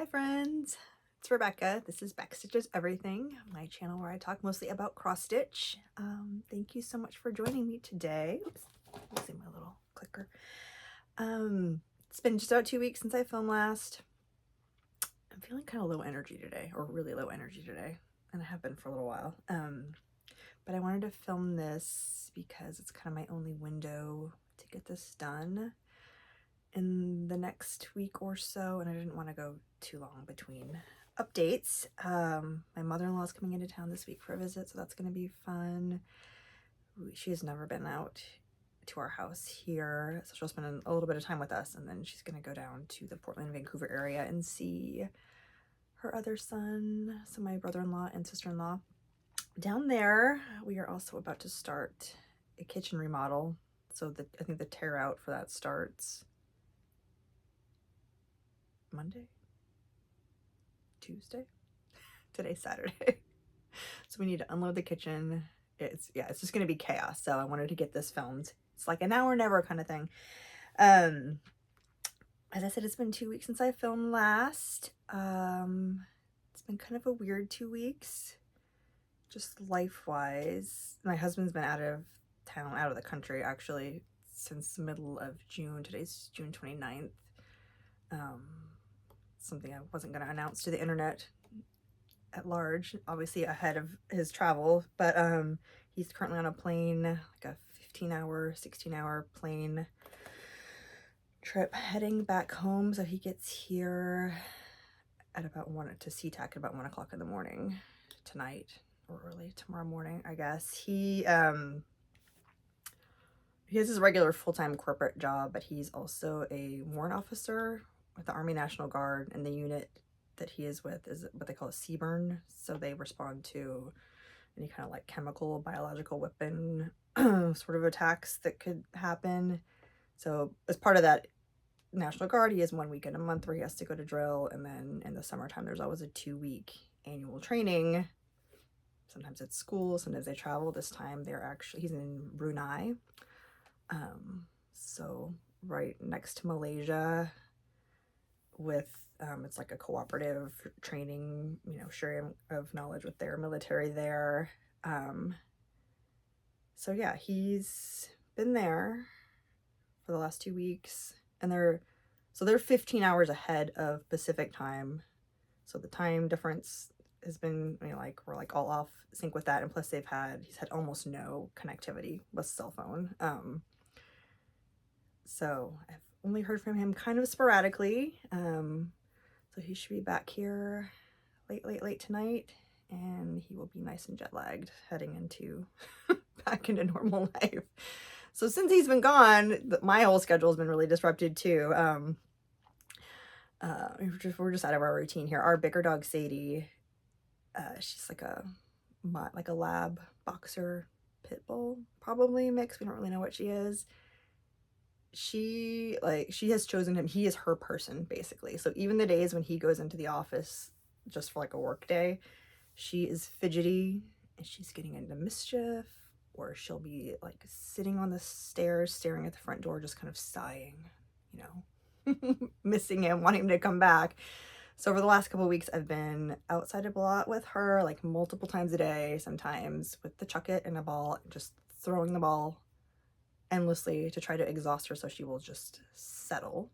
Hi friends, it's Rebecca. This is Backstitches Everything, my channel where I talk mostly about cross stitch. Thank you so much for joining me today. Oops, losing my little clicker. It's been just about 2 weeks since I filmed last. I'm feeling kind of low energy today, or really low energy today, and I have been for a little while. But I wanted to film this because it's kind of my only window to get this done in the next week or so, and I didn't want to go too long between updates. My mother-in-law is coming into town this week for a visit, so that's going to be fun. She has never been out to our house here, so she'll spend a little bit of time with us, and then she's going to go down to the Portland, Vancouver area and see her other son, so my brother-in-law and sister-in-law. Down there, we are also about to start a kitchen remodel, so I think the tear out for that starts Monday, Tuesday. Today's Saturday. So we need to unload the kitchen. It's just gonna be chaos. So I wanted to get this filmed. It's like an now or never kind of thing. As I said, it's been 2 weeks since I filmed last. It's been kind of a weird 2 weeks, just life-wise. My husband's been out of town, out of the country actually, since the middle of June. Today's June 29th. Something I wasn't going to announce to the internet at large, obviously ahead of his travel, but he's currently on a plane, like a 15-hour, 16-hour plane trip heading back home. So he gets here at about to SeaTac at about 1 o'clock in the morning tonight, or early tomorrow morning, I guess. He has his regular full-time corporate job, but he's also a warrant officer with the Army National Guard, and the unit that he is with is what they call a CBRN. So they respond to any kind of like chemical, biological weapon sort of attacks that could happen. So as part of that National Guard, he has 1 weekend a month where he has to go to drill, and then in the summertime there's always a 2-week annual training. Sometimes it's school, sometimes they travel. This time he's in Brunei, so right next to Malaysia, with it's like a cooperative training, sharing of knowledge with their military there. So yeah, he's been there for the last 2 weeks, and they're 15 hours ahead of Pacific time, so the time difference has been, we're like all off sync with that, and plus he's had almost no connectivity with cell phone. So I've only heard from him kind of sporadically. So he should be back here late tonight, and he will be nice and jet lagged heading into back into normal life. So since he's been gone, my whole schedule has been really disrupted too. We're just out of our routine here. Our bigger dog Sadie, she's like a lab boxer pit bull, probably mix. We don't really know what she is. She has chosen him. He is her person, basically. So even the days when he goes into the office just for like a work day, she is fidgety and she's getting into mischief, or she'll be like sitting on the stairs staring at the front door just kind of sighing, missing him, wanting him to come back. So over the last couple of weeks, I've been outside a lot with her, like multiple times a day, sometimes with the chuck it and a ball, just throwing the ball endlessly to try to exhaust her so she will just settle.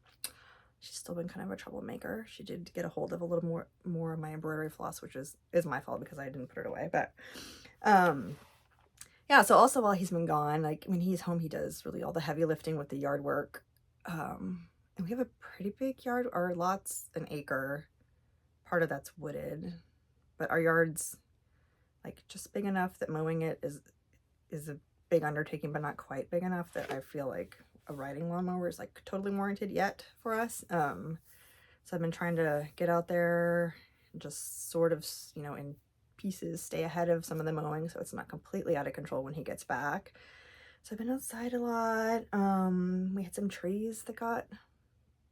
She's still been kind of a troublemaker. She did get a hold of a little more of my embroidery floss, which is my fault because I didn't put it away. But yeah, so also while he's been gone, like when he's home, he does really all the heavy lifting with the yard work. And we have a pretty big yard. Our lot's an acre. Part of that's wooded, but our yard's like just big enough that mowing it is a big undertaking, but not quite big enough that I feel like a riding lawnmower is like totally warranted yet for us. So I've been trying to get out there and just sort of, in pieces, stay ahead of some of the mowing so it's not completely out of control when he gets back. So I've been outside a lot. We had some trees that got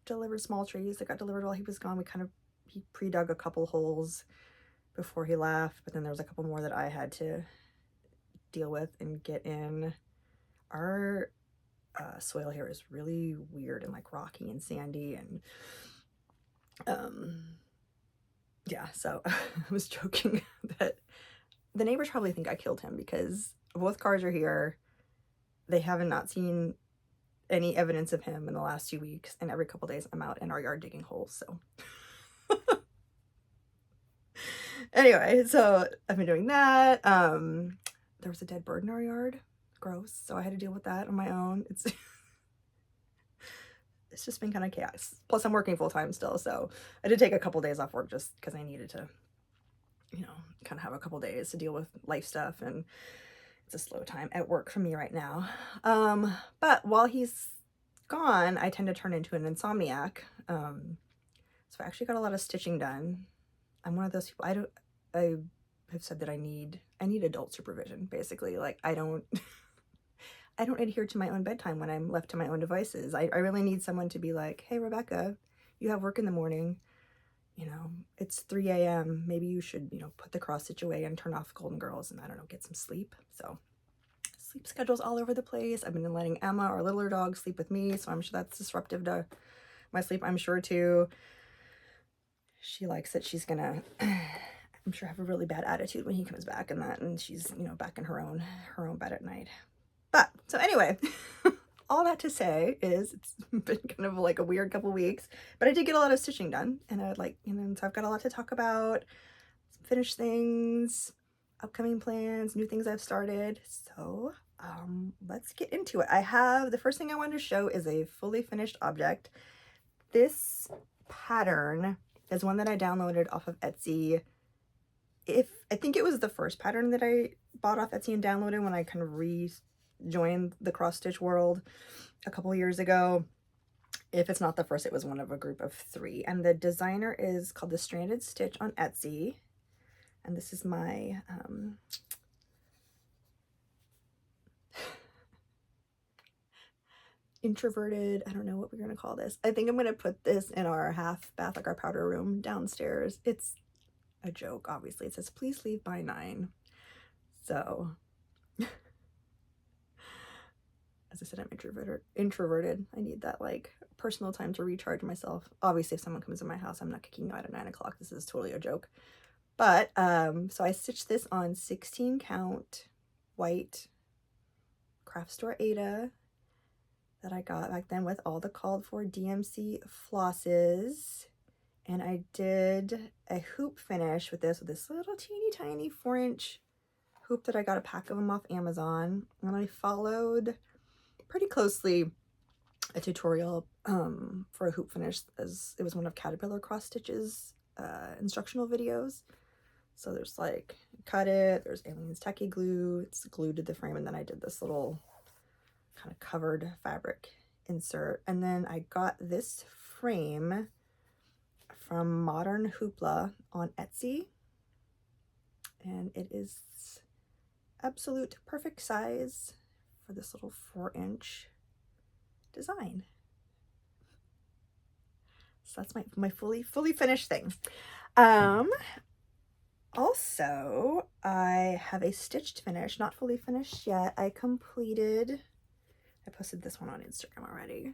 delivered, small trees that got delivered while he was gone. He pre-dug a couple holes before he left, but then there was a couple more that I had to deal with and get in. Our soil here is really weird and like rocky and sandy, and yeah, so I was joking that the neighbors probably think I killed him because both cars are here. They haven't not seen any evidence of him in the last 2 weeks, and every couple days I'm out in our yard digging holes, so. Anyway, so I've been doing that. There was a dead bird in our yard. Gross. So I had to deal with that on my own. It's just been kind of chaos. Plus I'm working full time still, so I did take a couple days off work just because I needed to, you know, kind of have a couple days to deal with life stuff, and it's a slow time at work for me right now. But while he's gone, I tend to turn into an insomniac. So I actually got a lot of stitching done. I'm one of those people, I have said that I need adult supervision, basically. Like I don't adhere to my own bedtime when I'm left to my own devices. I really need someone to be like, hey, Rebecca, you have work in the morning. You know, it's 3 a.m. Maybe you should, you know, put the cross stitch away and turn off Golden Girls and, I don't know, get some sleep. So sleep schedules all over the place. I've been letting Emma, our littler dog, sleep with me, so I'm sure that's disruptive to my sleep, I'm sure, too. She likes it. She's gonna, I'm sure, have a really bad attitude when he comes back and that, and she's, you know, back in her own bed at night. But, so anyway, all that to say is it's been kind of like a weird couple weeks, but I did get a lot of stitching done, and I would like, you know, so I've got a lot to talk about, some finished things, upcoming plans, new things I've started. So let's get into it. The first thing I wanted to show is a fully finished object. This pattern is one that I downloaded off of Etsy. I think it was the first pattern that I bought off Etsy and downloaded when I kind of rejoined the cross stitch world a couple years ago. If it's not the first, it was one of a group of 3. And the designer is called The Stranded Stitch on Etsy. And this is my introverted, I don't know what we're going to call this. I think I'm going to put this in our half bath, like our powder room downstairs. It's a joke, obviously. It says, please leave by 9. So, as I said, I'm introverted. I need that, like, personal time to recharge myself. Obviously, if someone comes in my house, I'm not kicking you out at 9 o'clock. This is totally a joke. But, so I stitched this on 16 count white craft store Aida that I got back then with all the called for DMC flosses. And I did a hoop finish with this little teeny tiny 4-inch hoop that I got a pack of them off Amazon. And I followed pretty closely a tutorial for a hoop finish, as it was one of Caterpillar Cross Stitch's instructional videos. So there's like, cut it, there's Alien's Tacky glue, it's glued to the frame, and then I did this little kind of covered fabric insert. And then I got this frame from Modern Hoopla on Etsy, and it is absolute perfect size for this little 4-inch design. So that's my fully finished thing. Also, I have a stitched finish, not fully finished yet. I posted this one on Instagram already.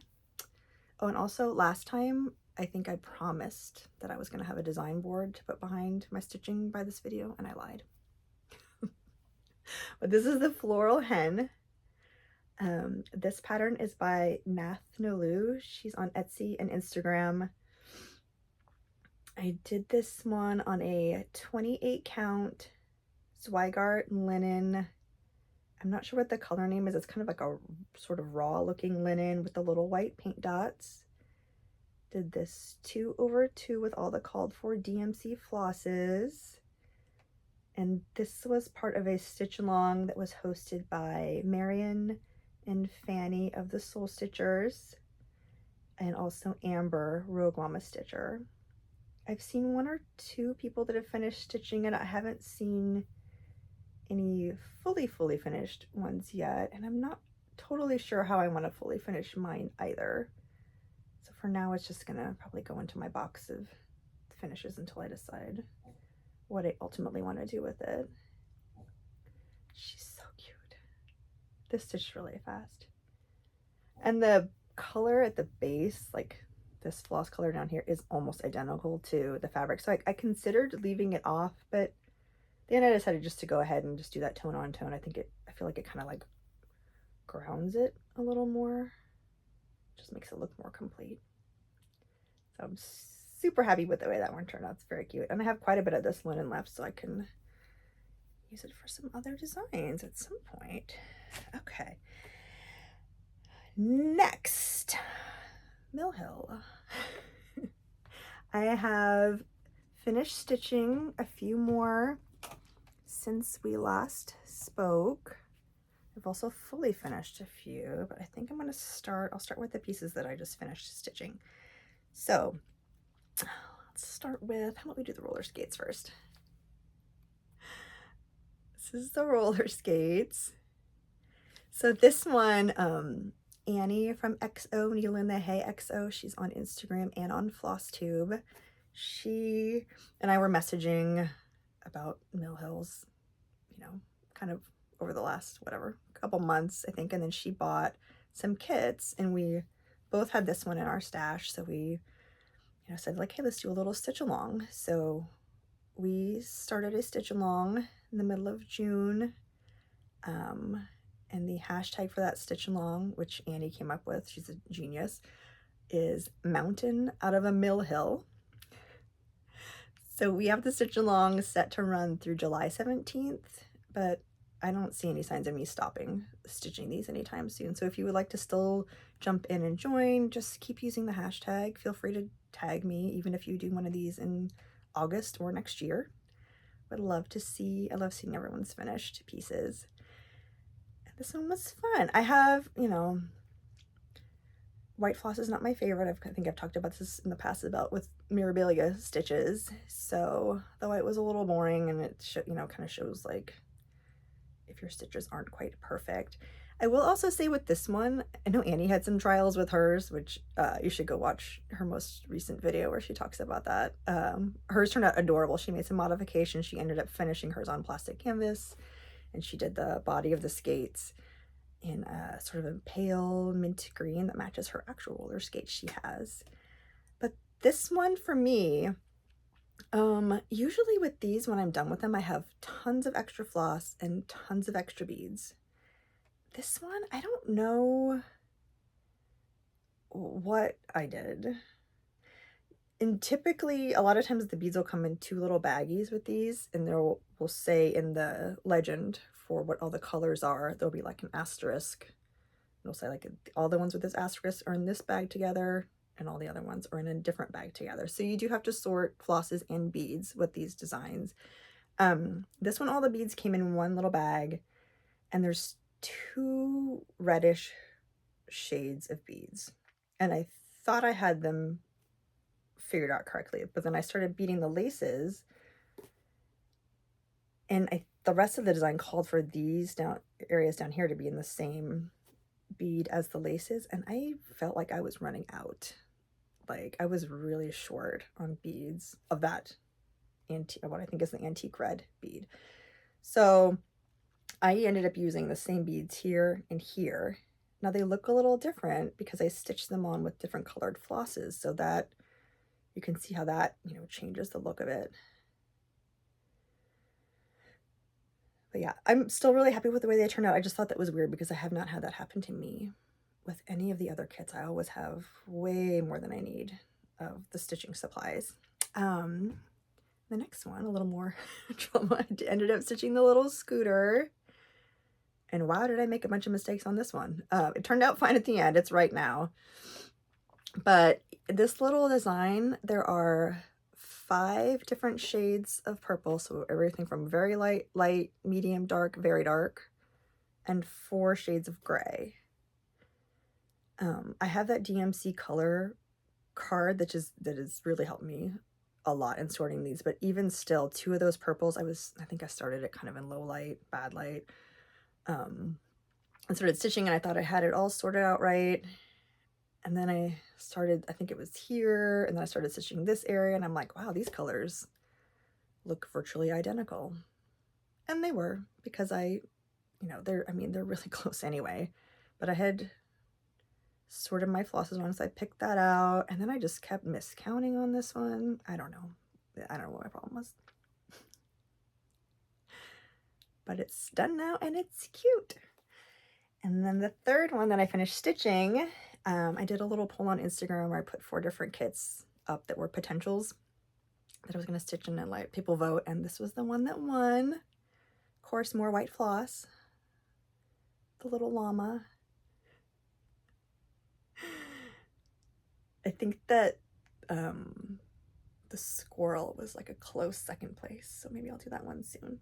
Oh, and also last time, I think I promised that I was going to have a design board to put behind my stitching by this video, and I lied. But this is the Floral Hen. This pattern is by Nath Nolu. She's on Etsy and Instagram. I did this one on a 28 count Zweigart linen. I'm not sure what the color name is. It's kind of like a sort of raw looking linen with the little white paint dots. Did this 2/2 with all the called for DMC flosses. And this was part of a stitch along that was hosted by Marion and Fanny of the Soul Stitchers, and also Amber, Rogue Mama Stitcher. I've seen 1 or 2 people that have finished stitching it. I haven't seen any fully finished ones yet, and I'm not totally sure how I want to fully finish mine either. So for now, it's just gonna probably go into my box of finishes until I decide what I ultimately want to do with it. She's so cute. This stitched really fast. And the color at the base, like this floss color down here is almost identical to the fabric. So I considered leaving it off, but then I decided just to go ahead and just do that tone on tone. I feel like it kind of like grounds it a little more. Just makes it look more complete. So I'm super happy with the way that one turned out. It's very cute. And I have quite a bit of this linen left, so I can use it for some other designs at some point. Okay. Next, Mhill. I have finished stitching a few more since we last spoke. I've also fully finished a few, but I think I'll start with the pieces that I just finished stitching. So let's start with, how about we do the roller skates first? This is the roller skates. So this one, Annie from XO, Needle in the Hay XO, she's on Instagram and on Flosstube. She and I were messaging about Mhill's, you know, kind of over the last, whatever, couple months, I think, and then she bought some kits, and we both had this one in our stash, so we, said, like, hey, let's do a little stitch along. So we started a stitch along in the middle of June, and the hashtag for that stitch along, which Annie came up with, she's a genius, is Mountain Out of a Mhill. So we have the stitch along set to run through July 17th, but I don't see any signs of me stopping stitching these anytime soon. So if you would like to still jump in and join, just keep using the hashtag. Feel free to tag me, even if you do one of these in August or next year. I love seeing everyone's finished pieces. And this one was fun. I have, white floss is not my favorite. I think I've talked about this in the past with Mirabilia stitches. So the white was a little boring, and it kind of shows like if your stitches aren't quite perfect. I will also say with this one, I know Annie had some trials with hers, which you should go watch her most recent video where she talks about that. Hers turned out adorable. She made some modifications. She ended up finishing hers on plastic canvas, and she did the body of the skates in a sort of a pale mint green that matches her actual roller skates she has. But this one for me, usually with these, when I'm done with them, I have tons of extra floss and tons of extra beads. This one, I don't know what I did. And typically, a lot of times the beads will come in two little baggies with these, and will say in the legend for what all the colors are, there'll be like an asterisk. It'll say like all the ones with this asterisk are in this bag together, and all the other ones are in a different bag together. So you do have to sort flosses and beads with these designs. This one, all the beads came in one little bag, and there's two reddish shades of beads. And I thought I had them figured out correctly, but then I started beading the laces, and the rest of the design called for these areas down here to be in the same bead as the laces, and I felt like I was running out. Like, I was really short on beads of that what I think is the antique red bead. So I ended up using the same beads here and here. Now they look a little different because I stitched them on with different colored flosses, so that you can see how that, changes the look of it. But yeah, I'm still really happy with the way they turned out. I just thought that was weird because I have not had that happen to me with any of the other kits. I always have way more than I need of the stitching supplies. The next one, a little more drama. I ended up stitching the little scooter. And wow, did I make a bunch of mistakes on this one. It turned out fine at the end. It's right now. But this little design, there are 5 different shades of purple. So everything from very light, medium, dark, very dark, and 4 shades of gray. I have that DMC color card that has really helped me a lot in sorting these, but even still, 2 of those purples, I think I started it kind of in low light, bad light, and started stitching, and I thought I had it all sorted out right, and then I think it was here, and then I started stitching this area, and I'm like, wow, these colors look virtually identical, and they were, because they're really close anyway, but I had sorted my flosses wrong, so I picked that out, and then I just kept miscounting on this one. I don't know what my problem was. But it's done now, and it's cute. And then the third one that I finished stitching, I did a little poll on Instagram where I put 4 different kits up that were potentials that I was going to stitch in and let people vote, and this was the one that won. Of course, more white floss. The little llama. I think that the squirrel was like a close second place, so maybe I'll do that one soon.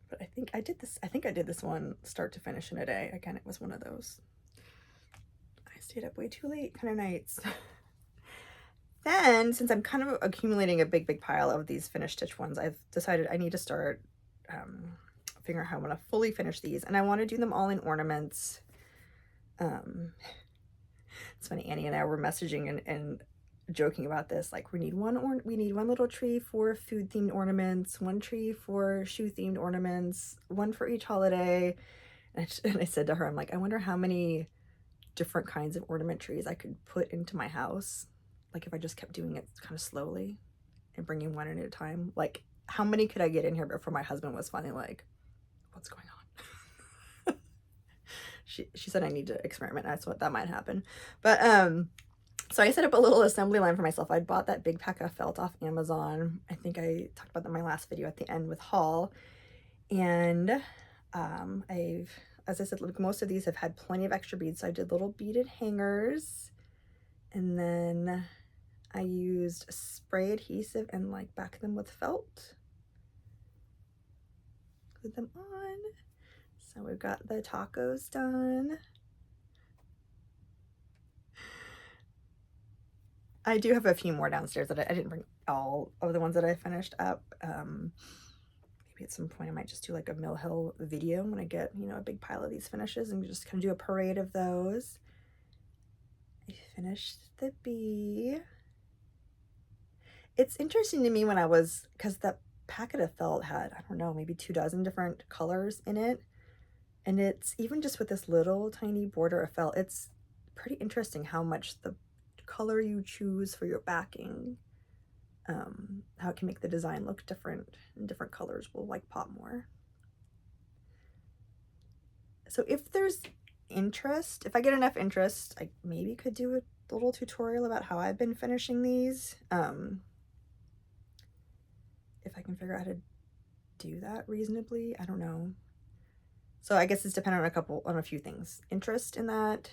But I think I did this one start to finish in a day. Again, it was one of those I stayed up way too late kind of nights. Then, since I'm kind of accumulating a big pile of these finished stitch ones, I've decided I need to start figuring out how I'm going to fully finish these, and I want to do them all in ornaments. It's funny, Annie and I were messaging and joking about this, like we need one little tree for food themed ornaments, one tree for shoe themed ornaments, one for each holiday. And I said to her, I'm like, I wonder how many different kinds of ornament trees I could put into my house, like if I just kept doing it kind of slowly and bringing one at a time. Like, how many could I get in here before my husband was finally like, what's going on? She said I need to experiment. That's what that might happen. But so I set up a little assembly line for myself. I bought that big pack of felt off Amazon. I think I talked about that in my last video at the end with haul. And as I said, most of these have had plenty of extra beads. So I did little beaded hangers, and then I used spray adhesive and like back them with felt. Glue them on. So we've got the tacos done. I do have a few more downstairs that I didn't bring all of the ones that I finished up. Maybe at some point I might just do like a Mhill video when I get, you know, a big pile of these finishes and just kind of do a parade of those. I finished the bee. It's interesting to me when because that packet of felt had, I don't know, maybe 24 different colors in it. And it's even just with this little tiny border of felt, it's pretty interesting how much the color you choose for your backing, how it can make the design look different, and different colors will like pop more. So if there's interest, if I get enough interest, I maybe could do a little tutorial about how I've been finishing these. If I can figure out how to do that reasonably, I don't know. So I guess it's dependent on a few things. Interest in that,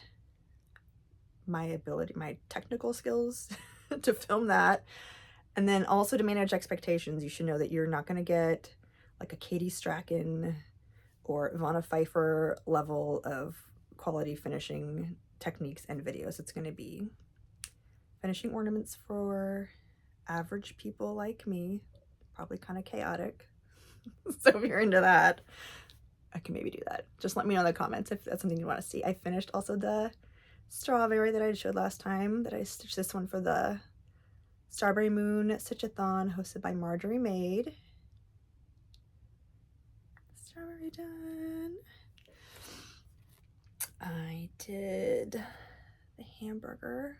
my ability, my technical skills to film that, and then also to manage expectations. You should know that you're not going to get like a Katie Strachan or Ivana Pfeiffer level of quality finishing techniques and videos. It's going to be finishing ornaments for average people like me, probably kind of chaotic. So if you're into that, I can maybe do that. Just let me know in the comments if that's something you want to see. I finished also the strawberry that I showed last time, that I stitched this one for the Strawberry Moon Stitch-a-thon hosted by Marjorie Maid. Strawberry done. I did the hamburger.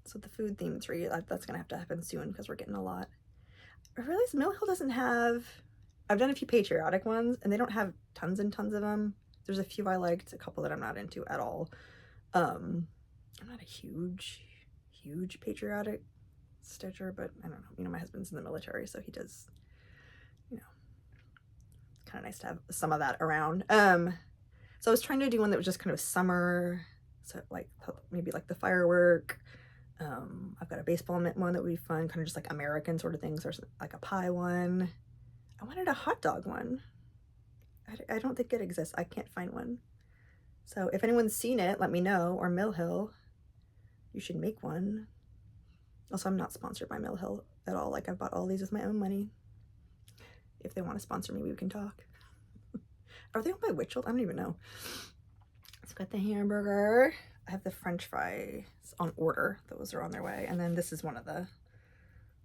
So the food theme tree, that's gonna have to happen soon because we're getting a lot. I realized Mhill doesn't have, I've done a few patriotic ones and they don't have tons and tons of them. There's a few I liked, a couple that I'm not into at all. I'm not a huge patriotic stitcher, but I don't know, you know, my husband's in the military, so he does, you know, it's kind of nice to have some of that around. So I was trying to do one that was just kind of summer, so like maybe like the firework. I've got a baseball mitt one that would be fun, kind of just like American sort of things, or like a pie one. I wanted a hot dog one. I don't think it exists. I can't find one. So if anyone's seen it, let me know, or Mhill, you should make one. Also, I'm not sponsored by Mhill at all. Like, I've bought all these with my own money. If they want to sponsor me, we can talk. Are they owned by Witchell? I don't even know. I've got the hamburger. I have the French fries on order. Those are on their way. And then this is one of the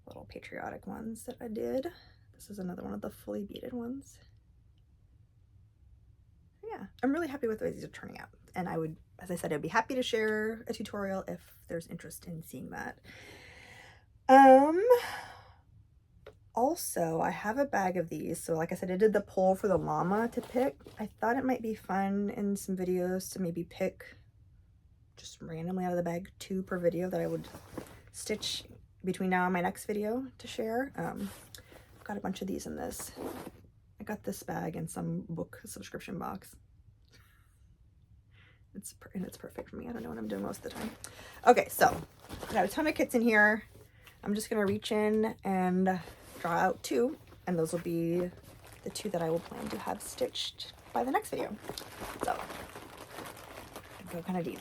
little patriotic ones that I did. This is another one of the fully beaded ones. Yeah, I'm really happy with the way these are turning out. And I would, as I said, I'd be happy to share a tutorial if there's interest in seeing that. Also, I have a bag of these. So like I said, I did the poll for the llama to pick. I thought it might be fun in some videos to maybe pick just randomly out of the bag 2 per video that I would stitch between now and my next video to share. I've got a bunch of these in this. I got this bag in some book subscription box. It's perfect for me. I don't know what I'm doing most of the time. Okay, so I got a ton of kits in here. I'm just gonna reach in and draw out 2, and those will be the 2 that I will plan to have stitched by the next video. So go kind of deep.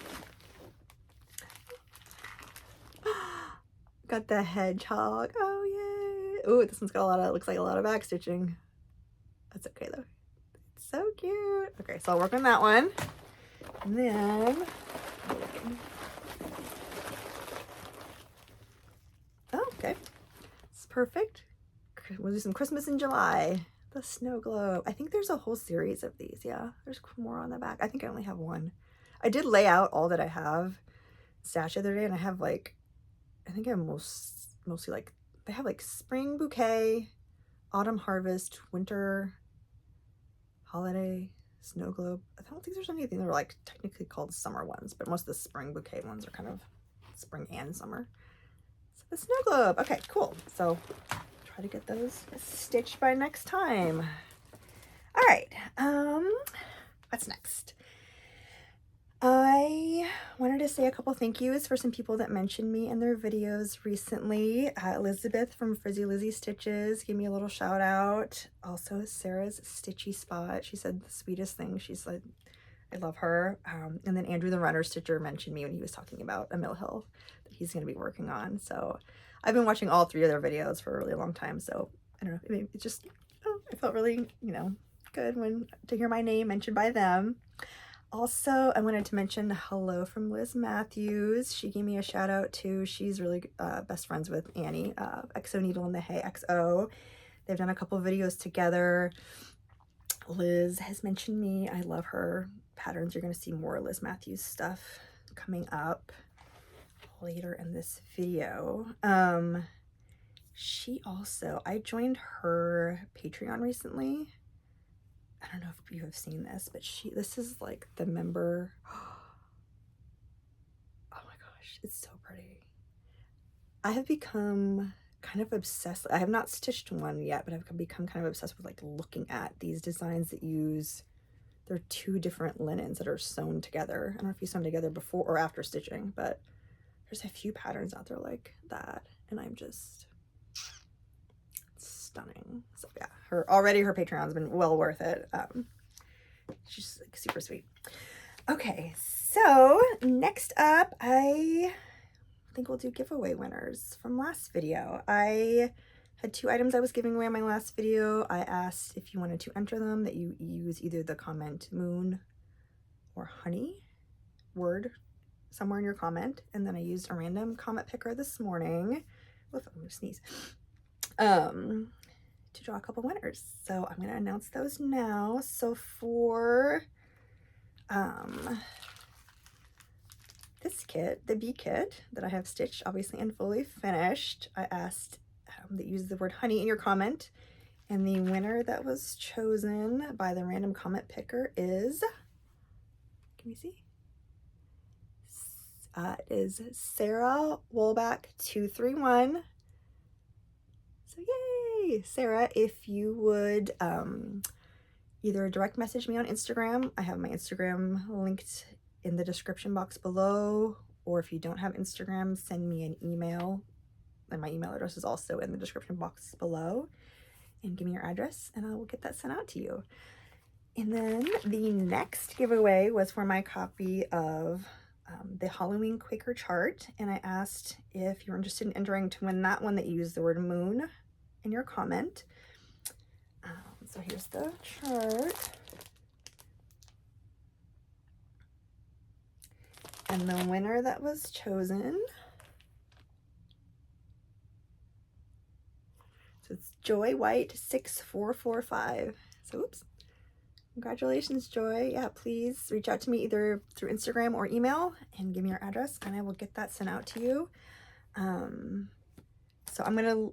Got the hedgehog. Oh yay! Ooh, this one's got a lot of, looks like a lot of back stitching. That's okay though. It's so cute. Okay, so I'll work on that one. And then, oh, okay, it's perfect. We'll do some Christmas in July. The snow globe. I think there's a whole series of these. Yeah, there's more on the back. I think I only have one. I did lay out all that I have stashed the other day, and I have like, I think I have mostly like, they have like spring bouquet, autumn harvest, winter, holiday, snow globe. I don't think there's anything that are like technically called summer ones, but most of the spring bouquet ones are kind of spring and summer. So the snow globe. Okay, cool. So try to get those stitched by next time. All right. What's next? I wanted to say a couple thank yous for some people that mentioned me in their videos recently. Elizabeth from Frizzy Lizzy Stitches gave me a little shout out. Also Sarah's Stitchy Spot. She said the sweetest thing. She's like, I love her. And then Andrew the Runner Stitcher mentioned me when he was talking about a Mhill that he's going to be working on. So I've been watching all 3 of their videos for a really long time. So I don't know, it just, I felt really, good to hear my name mentioned by them. Also, I wanted to mention hello from Liz Matthews. She gave me a shout out too. She's really best friends with Annie, XO Needle in the Hay XO. They've done a couple of videos together. Liz has mentioned me. I love her patterns. You're going to see more Liz Matthews stuff coming up later in this video. She also, I joined her Patreon recently. I don't know if you have seen this, but this is like the member. Oh my gosh, it's so pretty. I have become kind of obsessed. I have not stitched one yet, but I've become kind of obsessed with like looking at these designs that use, they're 2 different linens that are sewn together. I don't know if you sewn together before or after stitching, but there's a few patterns out there like that, and I'm just stunning. So yeah, her Patreon's been well worth it. She's like super sweet. Okay, so next up, I think we'll do giveaway winners from last video. I had 2 items I was giving away in my last video. I asked if you wanted to enter them, that you use either the comment moon or honey word somewhere in your comment, and then I used a random comment picker this morning. Oof, I'm gonna sneeze. To draw a couple winners. So I'm going to announce those now. So for this kit, the bee kit that I have stitched obviously and fully finished, I asked that you use the word honey in your comment, and the winner that was chosen by the random comment picker is, can you see? Is Sarah Wolbach 231. So yay, Sarah, if you would either direct message me on Instagram. I have my Instagram linked in the description box below, or if you don't have Instagram, send me an email, and my email address is also in the description box below, and give me your address and I will get that sent out to you. And then the next giveaway was for my copy of the Halloween Quaker chart, and I asked if you're interested in entering to win that one, that you use the word moon in your comment. So here's the chart. And the winner that was chosen, so it's Joy White 6445. So oops, Congratulations, Joy. Yeah, please reach out to me either through Instagram or email and give me your address and I will get that sent out to you. So I'm gonna,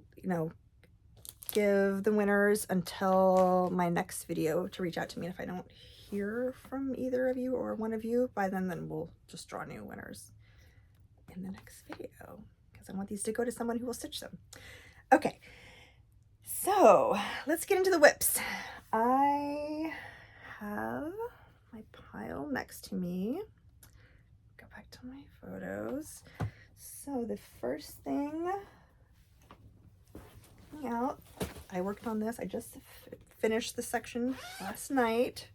give the winners until my next video to reach out to me. If I don't hear from either of you or one of you by then we'll just draw new winners in the next video because I want these to go to someone who will stitch them. Okay, so let's get into the whips. I have my pile next to me. Go back to my photos. So the first thing out, I worked on this, I just finished the section last night,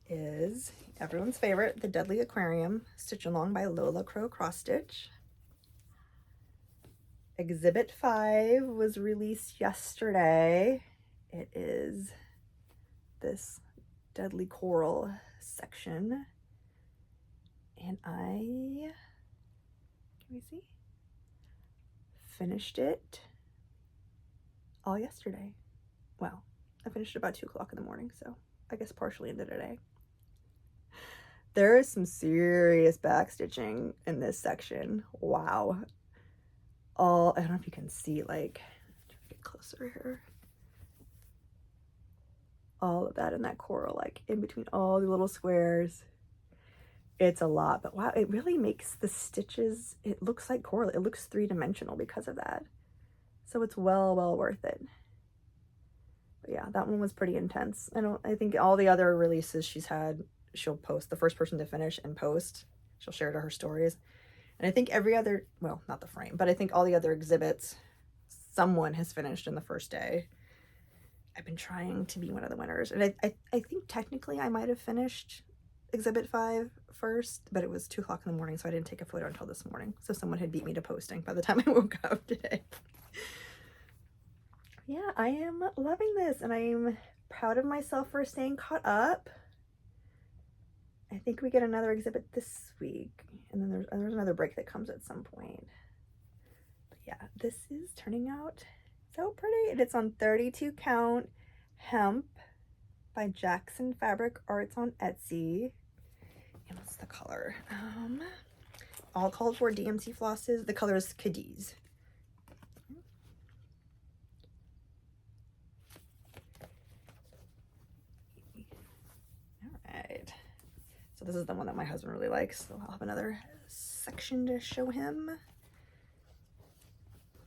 is everyone's favorite, the Deadly Aquarium, Stitch Along by Lola Crow Cross Stitch. Exhibit 5 was released yesterday. It is this Deadly Coral section, and can we see? Finished it all yesterday. Well, I finished about 2 o'clock in the morning, so I guess partially into today. There is some serious back stitching in this section. Wow. I don't know if you can see, like, try to get closer here. All of that in that coral, like in between all the little squares. It's a lot, but wow, it really makes the stitches, it looks like coral. It looks 3-dimensional because of that. So it's well worth it. But yeah, that one was pretty intense. I think all the other releases she's had, she'll post, the first person to finish and post, she'll share to her stories. And I think every other, well, not the frame, but I think all the other exhibits, someone has finished in the first day. I've been trying to be one of the winners. And I think technically I might have finished Exhibit 5 first, but it was 2 o'clock in the morning, so I didn't take a photo until this morning. So someone had beat me to posting by the time I woke up today. Yeah, I am loving this, and I'm proud of myself for staying caught up. I think we get another exhibit this week, and then there's another break that comes at some point. But yeah, this is turning out so pretty, and it's on 32 count hemp by Jackson Fabric Arts on Etsy. And what's the color? All called for DMC flosses. The color is Cadiz. Alright. So this is the one that my husband really likes. So I'll have another section to show him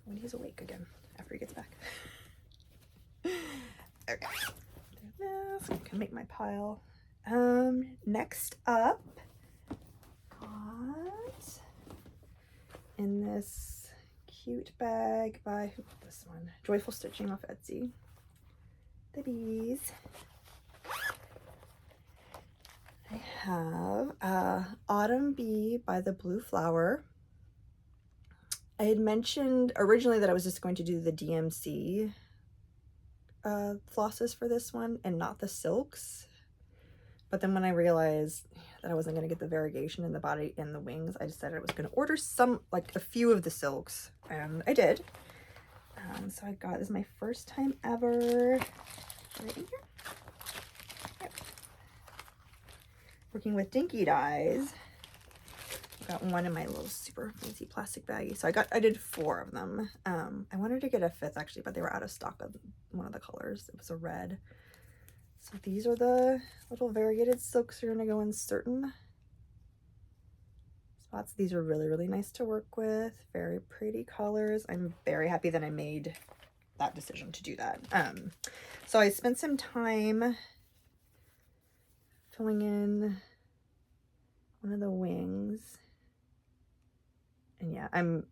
when he's awake again after he gets back. Okay. This. I can make my pile. Next up, got in this cute bag by, who put this one? Joyful Stitching off Etsy. The bees. I have Autumn Bee by the Blue Flower. I had mentioned originally that I was just going to do the DMC flosses for this one and not the silks, but then when I realized that I wasn't going to get the variegation in the body and the wings, I decided I was going to order a few of the silks, and I did. So I got, this is my first time ever right in here. Yep. Working with Dinky Dyes. I got one in my little super fancy plastic baggie. So I did 4 of them. I wanted to get a 5th actually, but they were out of stock of one of the colors. It was a red. So these are the little variegated silks you're gonna go in certain spots. These are really nice to work with. Very pretty colors. I'm very happy that I made that decision to do that. So I spent some time filling in one of the wings. And yeah, I'm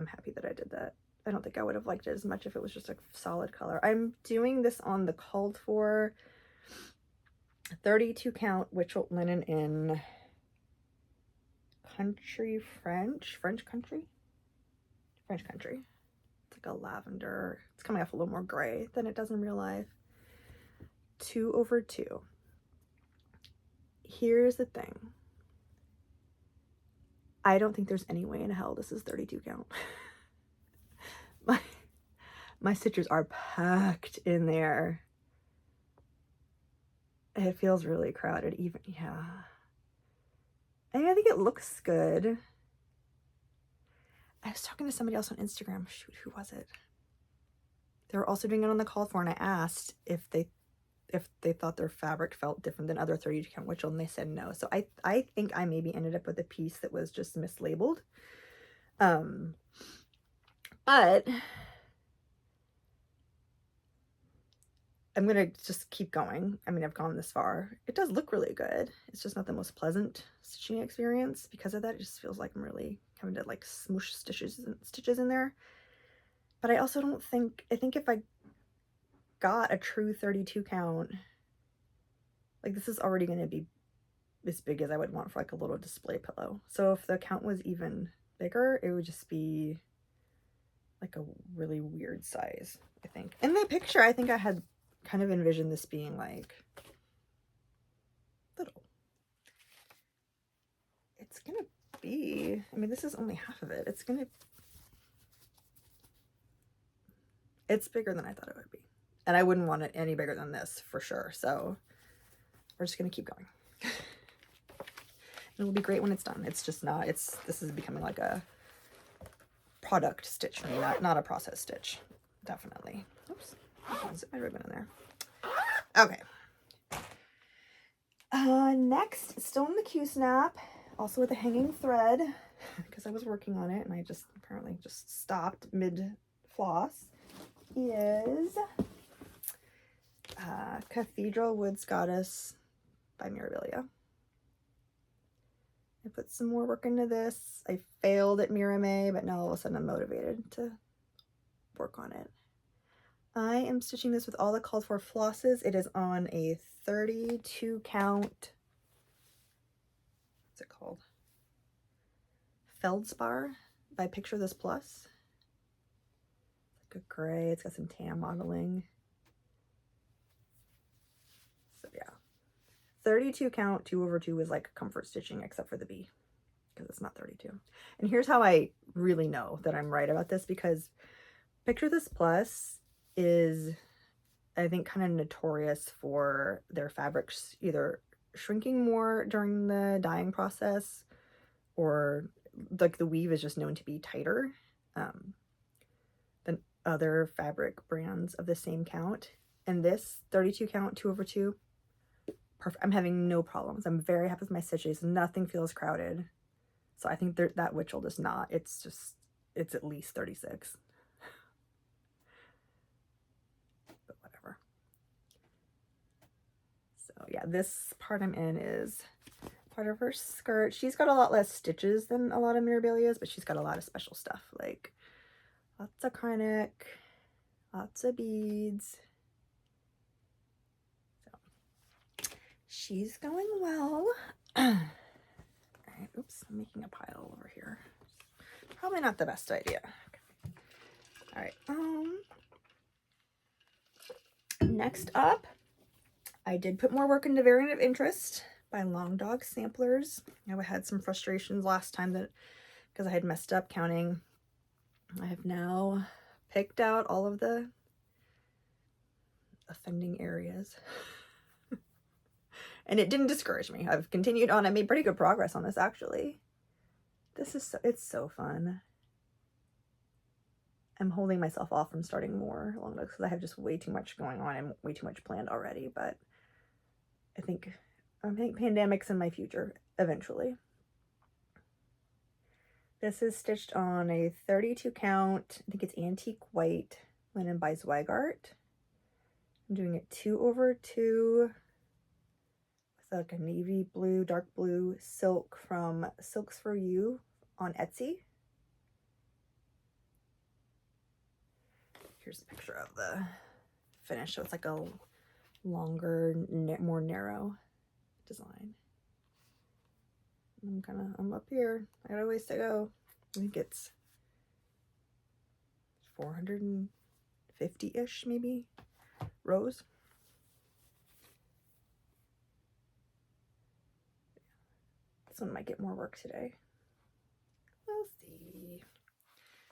happy that I did that. I don't think I would have liked it as much if it was just a solid color. I'm doing this on the called for 32 count witch linen in French country. It's like a lavender. It's coming off a little more gray than it does in real life. 2/2. Here's the thing. I don't think there's any way in hell this is 32 count. My stitches are packed in there. It feels really crowded even, yeah. I mean, I think it looks good. I was talking to somebody else on Instagram. Shoot, who was it? They were also doing it on the call for, and I asked if they thought their fabric felt different than other 32 count Witchell, and they said no. So I think I maybe ended up with a piece that was just mislabeled. But I'm gonna just keep going. I mean, I've gone this far. It does look really good. It's just not the most pleasant stitching experience. Because of that, it just feels like I'm really having to like smoosh stitches in there. But I also don't think, I think if I got a true 32 count, like this is already going to be as big as I would want for like a little display pillow. So if the count was even bigger, it would just be like a really weird size, I think. In the picture, I think I had kind of envisioned this being like little. It's gonna be, I mean, this is only half of it. It's bigger than I thought it would be. And I wouldn't want it any bigger than this for sure. So we're just gonna keep going. It'll be great when it's done. It's just not, this is becoming like a product stitch for me, not a process stitch. Definitely. Oops, I'll zip my ribbon in there. Okay. Next, still in the Q-snap, also with a hanging thread, because I was working on it and I just apparently just stopped mid-floss, is Cathedral Woods Goddess by Mirabilia. I put some more work into this. I failed at Mirame, but now all of a sudden I'm motivated to work on it. I am stitching this with all the called for flosses. It is on a 32 count, what's it called? Feldspar by Picture This Plus. It's like a gray, it's got some tan modeling. So yeah. 32 count 2/2 is like comfort stitching except for the B, because it's not 32. And here's how I really know that I'm right about this, because Picture This Plus is, I think, kind of notorious for their fabrics either shrinking more during the dyeing process, or like the weave is just known to be tighter than other fabric brands of the same count. And this 32 count 2/2, perfect. I'm having no problems. I'm very happy with my stitches. Nothing feels crowded. So I think that Witchell does not. It's at least 36. But whatever. So yeah, this part I'm in is part of her skirt. She's got a lot less stitches than a lot of Mirabilia's, but she's got a lot of special stuff, like lots of carnic, lots of beads. So she's going well. All right, oops, I'm making a pile over here. Probably not the best idea. Okay. All right, next up, I did put more work into Variant of Interest by Long Dog Samplers. I had some frustrations last time that because I had messed up counting. I have now picked out all of the offending areas. And it didn't discourage me. I've continued on. I made pretty good progress on this, actually. This is it's so fun. I'm holding myself off from starting more long dogs because I have just way too much going on and way too much planned already. But I think pandemic's in my future eventually. This is stitched on a 32 count, I think it's antique white linen by Zweigart. I'm doing it 2/2 with like a navy blue, dark blue silk from Silks for You on Etsy. Here's a picture of the finish. So it's like a longer, more narrow design. I'm up here. I got a ways to go. I think it's 450-ish maybe rows. This one might get more work today. We'll see.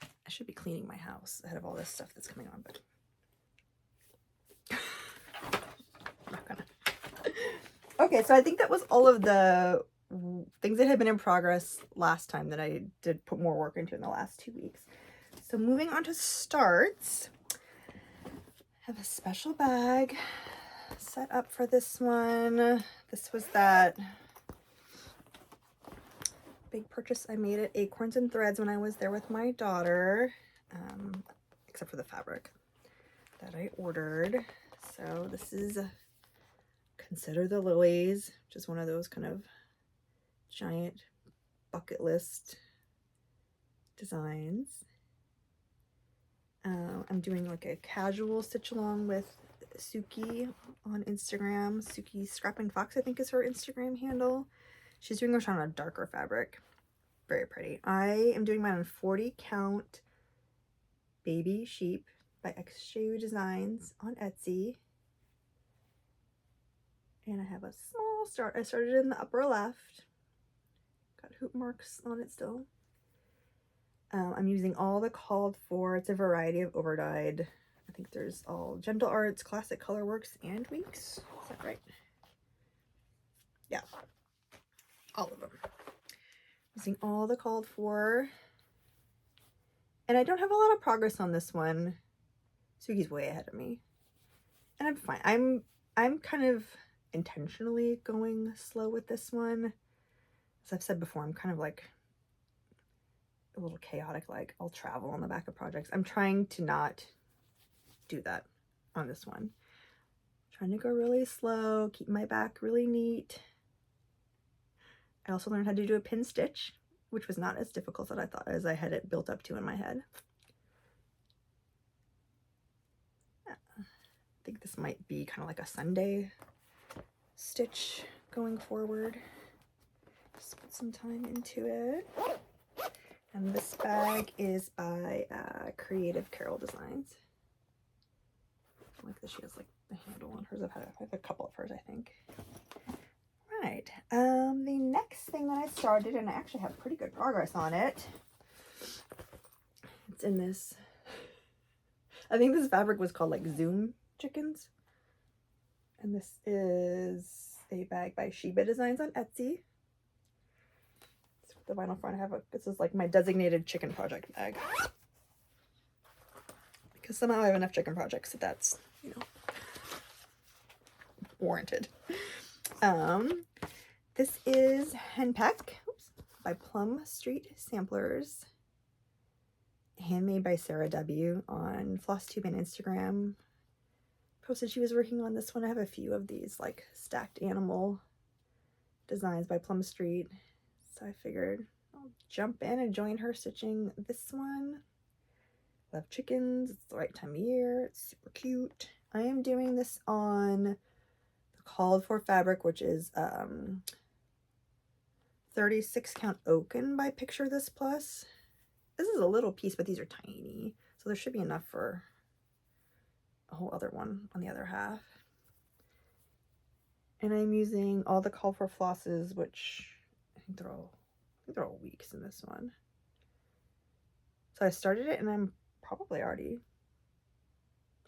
I should be cleaning my house ahead of all this stuff that's coming on, but I'm not gonna. Okay, so I think that was all of the things that had been in progress last time that I did put more work into in the last 2 weeks. So moving on to starts. I have a special bag set up for this one. This was that big purchase I made at Acorns and Threads when I was there with my daughter, except for the fabric that I ordered. So this is Consider the Lilies, which is one of those kind of giant bucket list designs. I'm doing like a casual stitch along with Suki on Instagram. Suki Scrapping Fox, I think, is her Instagram handle. She's doing hers on a darker fabric. Very pretty. I am doing mine on 40 count baby sheep by XJU Designs on Etsy. And I have a small start. I started in the upper left. Got hoop marks on it still. I'm using all the called for. It's a variety of overdyed. I think there's all Gentle Arts, Classic Colorworks, and Weeks. Is that right? Yeah. All of them. Using all the called for. And I don't have a lot of progress on this one. Suki's way ahead of me. And I'm fine. I'm kind of intentionally going slow with this one. As I've said before, I'm kind of like a little chaotic, like I'll travel on the back of projects. I'm trying to not do that on this one. Trying to go really slow, keep my back really neat. I also learned how to do a pin stitch, which was not as difficult as I thought, as I had it built up to in my head. I think this might be kind of like a Sunday stitch going forward. Just put some time into it. And this bag is by Creative Carol Designs. I like that she has like the handle on hers. I have a couple of hers, I think. Right. The next thing that I started, and I actually have pretty good progress on it. It's in this. I think this fabric was called like Zoom Chickens. And this is a bag by Sheba Designs on Etsy. The vinyl front, I have this is like my designated chicken project bag, because somehow I have enough chicken projects that that's, you know, warranted. This is Henpeck by Plum Street Samplers, handmade by Sarah W on Flosstube and Instagram. Posted she was working on this one. I have a few of these like stacked animal designs by Plum Street. So I figured I'll jump in and join her stitching this one. Love chickens. It's the right time of year. It's super cute. I am doing this on the called for fabric, which is 36 count Oaken by Picture This Plus. This is a little piece, but these are tiny. So there should be enough for a whole other one on the other half. And I'm using all the call for flosses, which I think they're all weeks in this one. So I started it and I'm probably already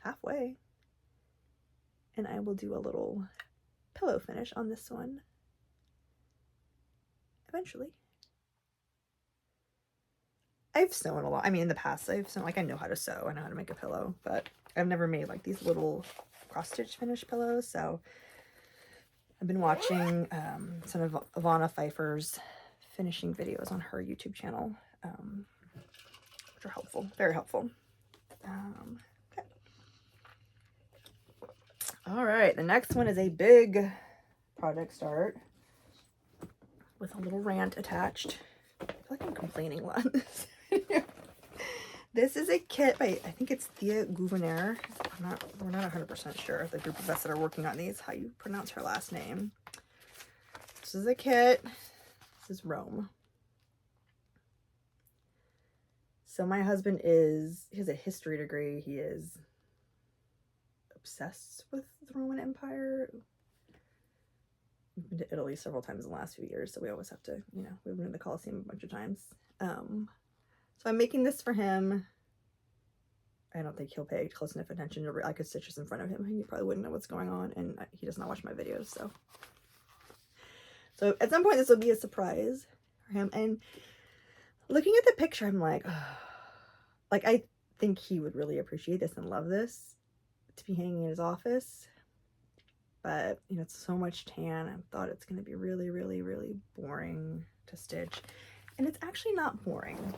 halfway. And I will do a little pillow finish on this one eventually. I've sewn a lot. I mean, in the past, I've sewn, like, I know how to sew. I know how to make a pillow, but I've never made like these little cross-stitch finish pillows. So I've been watching some of Ivana Pfeiffer's finishing videos on her YouTube channel, which are helpful, very helpful. Okay. All right, the next one is a big project start with a little rant attached. I feel like I'm complaining a lot. This is a kit by, I think it's Thea Gouverneur. We're not 100% sure, the group of us that are working on these, how you pronounce her last name. This is a kit. This is Rome. So my husband he has a history degree. He is obsessed with the Roman Empire. We've been to Italy several times in the last few years, so we always have to, you know, we've been to the Colosseum a bunch of times. So I'm making this for him. I don't think he'll pay close enough attention to, I could stitch this in front of him and he probably wouldn't know what's going on, and he does not watch my videos, so So at some point this will be a surprise for him. And looking at the picture, I'm like, oh. Like, I think he would really appreciate this and love this to be hanging in his office. But, you know, it's so much tan. I thought it's going to be really, really, really boring to stitch. And it's actually not boring.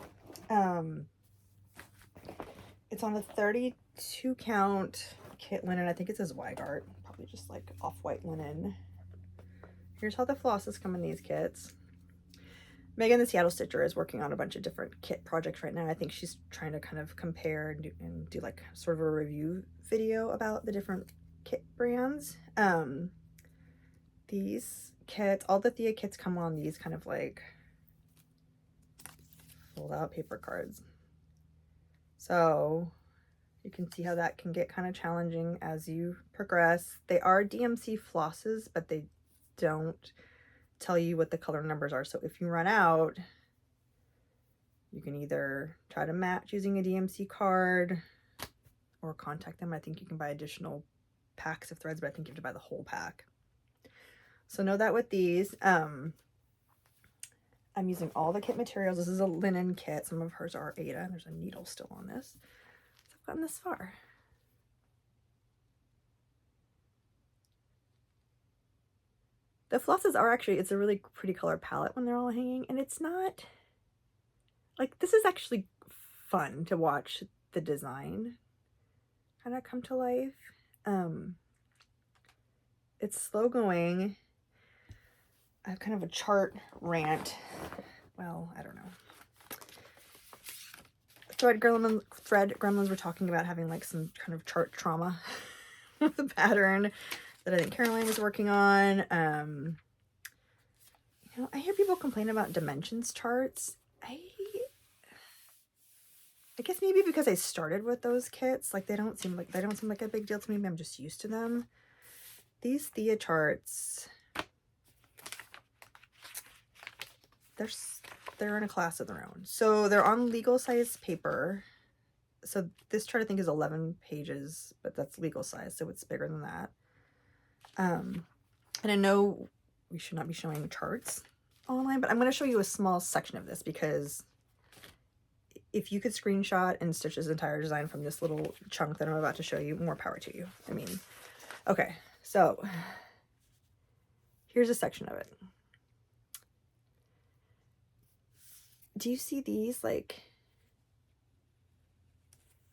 It's on a 32 count kit linen. I think it says Weigart. Probably just like off-white linen. Here's how the flosses come in these kits. Megan, the Seattle Stitcher, is working on a bunch of different kit projects right now. I think she's trying to kind of compare and do like sort of a review video about the different kit brands. These kits, all the Thea kits come on these kind of like fold out paper cards. So you can see how that can get kind of challenging as you progress. They are DMC flosses, but they don't tell you what the color numbers are. So if you run out, you can either try to match using a DMC card or contact them. I think you can buy additional packs of threads, but I think you have to buy the whole pack. So know that with these, I'm using all the kit materials. This is a linen kit. Some of hers are Aida. There's a needle still on this. So I've gotten this far. The flosses are actually, it's a really pretty color palette when they're all hanging, and it's not, like, this is actually fun to watch the design kind of come to life. It's slow going. I have kind of a chart rant. Well, I don't know. Thread Gremlins were talking about having like some kind of chart trauma with the pattern that I think Caroline was working on. You know, I hear people complain about dimensions charts. I guess maybe because I started with those kits, like they don't seem like a big deal to me. Maybe I'm just used to them. These Thea charts, they're in a class of their own. So they're on legal size paper. So this chart I think is 11 pages, but that's legal size, so it's bigger than that. And I know we should not be showing charts online, but I'm going to show you a small section of this because if you could screenshot and stitch this entire design from this little chunk that I'm about to show you, more power to you. I mean, okay, so here's a section of it. Do you see these? Like,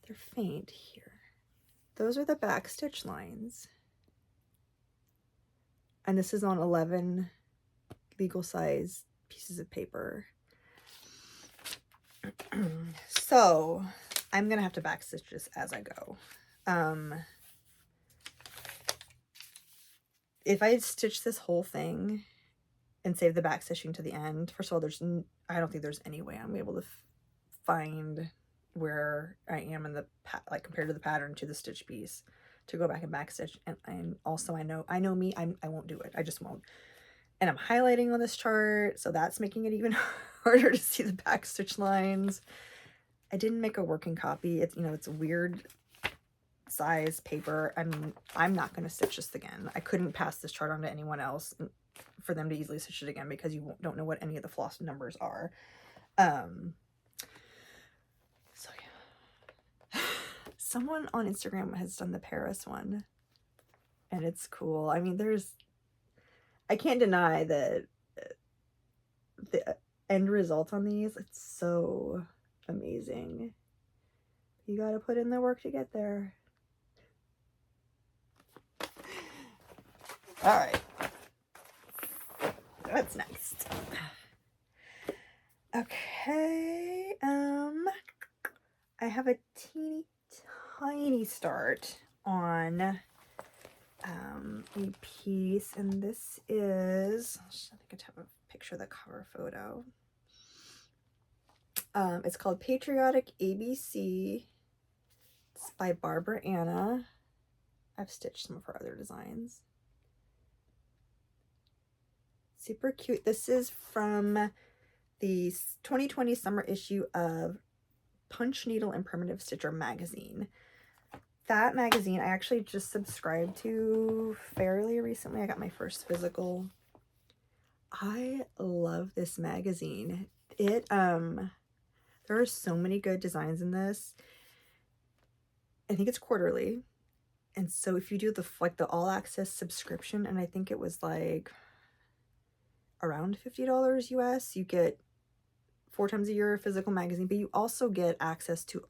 they're faint here. Those are the back stitch lines. And this is on 11 legal size pieces of paper. So I'm gonna have to back stitch this as I go. If I stitch this whole thing and save the back stitching to the end, first of all, I don't think there's any way I'm able to find where I am in the like compared to the pattern to the stitch piece to go back and back stitch. And also I know me, I won't do it. I just won't. And I'm highlighting on this chart, so that's making it even harder to see the back stitch lines. I didn't make a working copy. It's, you know, it's a weird size paper. I mean, I'm not going to stitch this again. I couldn't pass this chart on to anyone else for them to easily stitch it again because you don't know what any of the floss numbers are. So yeah. Someone on Instagram has done the Paris one, and it's cool. I mean, I can't deny that the end result on these, it's so amazing. You gotta put in the work to get there. All right. What's next? Okay. I have a teeny tiny start on a piece, and this is, I think I have a picture of the cover photo. It's called Patriotic ABC. It's by Barbara Anna. I've stitched some of her other designs. Super cute. This is from the 2020 summer issue of Punch Needle and Primitive Stitcher magazine. That magazine I actually just subscribed to fairly recently. I got my first physical. I love this magazine. There are so many good designs in this. I think it's quarterly. And so if you do the all access subscription, and I think it was like around $50 US, you get 4 times a year physical magazine, but you also get access to